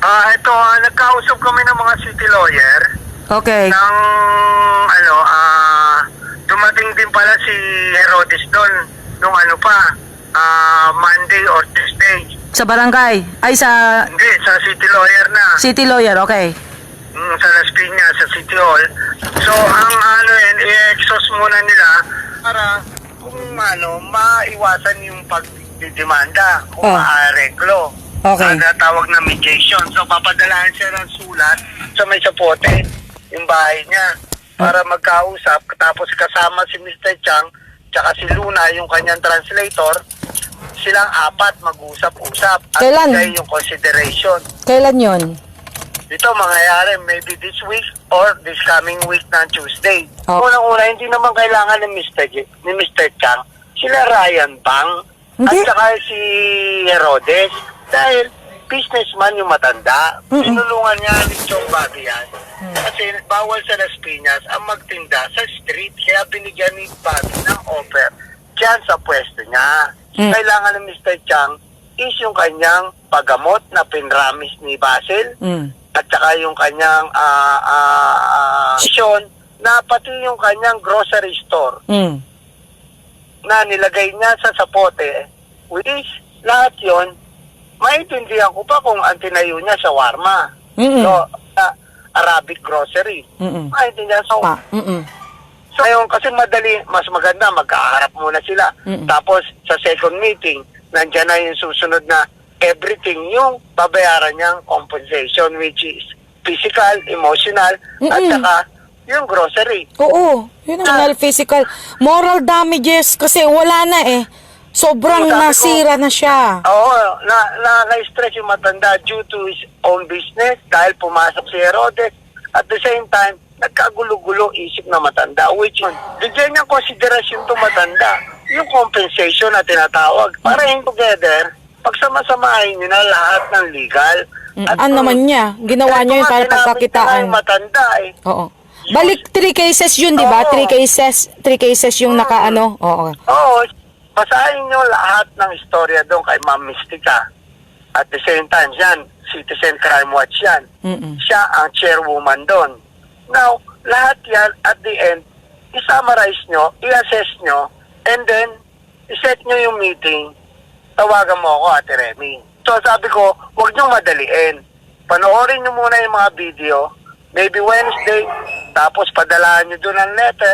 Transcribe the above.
Ito, nagkausap kami ng mga city lawyer Okay. ng dumating din pala si Herodes doon nung Monday or Tuesday. Sa barangay. Ay, sa Hindi, sa city lawyer na. city lawyer. Okay. Sa Las Piñas, sa City Hall. So, ang i-exhaust muna nila para kung maiwasan yung pagdidemanda kung maareglo. Okay. Tawag na mediation. So, papadalahan siya ng sulat sa may sapote, yung bahay niya, para magkausap. Tapos kasama si Mr. Chang, tsaka si Luna, yung kanyang translator, silang apat mag-usap-usap at Kailan? bigay yung consideration. Kailan yon? Ito mangyayari maybe this week or this coming week na Tuesday. Oh. Unang-una, hindi naman kailangan ni Mr. Chang, sila Ryan Bang, Hindi. at saka si Herodes, dahil businessman yung matanda. Tinulungan niya ni Chong Bobby yan. Kasi bawal sa Las Piñas ang magtinda sa street, kaya binigyan ni Bobby ng offer dyan sa pwesto niya. Kailangan ng Mr. Chang is yung kanyang paggamot na pinramis ni Basil, at saka yung kanyang mission na pati yung kanyang grocery store na nilagay niya sa sapote, which is lahat yon maintindihan ko pa kung ang tinayo niya sa Warma. So, Arabic grocery. Maintindihan so, so ngayon, kasi madali, mas maganda, magkaharap muna sila. Tapos, sa second meeting, nandiyan na yung susunod na everything yung babayaran niyang compensation, which is physical, emotional, at saka yung grocery. Oo. Yun ang physical. Moral damages kasi wala na eh. Sobrang Sabi ko, nasira na siya. Oo, na-stress yung matanda due to his own business dahil pumasok si Herodes. At the same time, nagkagulo-gulo isip na matanda, which yun, bigyan niyang konsiderasyon to matanda, yung compensation na tinatawag. Para in together, pagsama-samahin niyo na lahat ng legal. Ano naman niya? Ginawa niya yun para pagkakitaan. Matanda eh. Oo. Balik 3 cases yun, di ba? Oo. 3 cases yung nakaano. Oo. Oo, basahin niyo lahat ng istorya doon kay Ma'am Mystica. At the same time, yan, Citizen Crime Watch yan. Siya ang chairwoman doon. Now, lahat yan, at the end, i-summarize nyo, i-assess nyo, and then, i-set nyo yung meeting. Tawagan mo ako, Ate Remy. So, sabi ko, huwag nyo madaliin. Panoorin nyo muna yung mga video, maybe Wednesday, tapos padalaan nyo doon ang letter.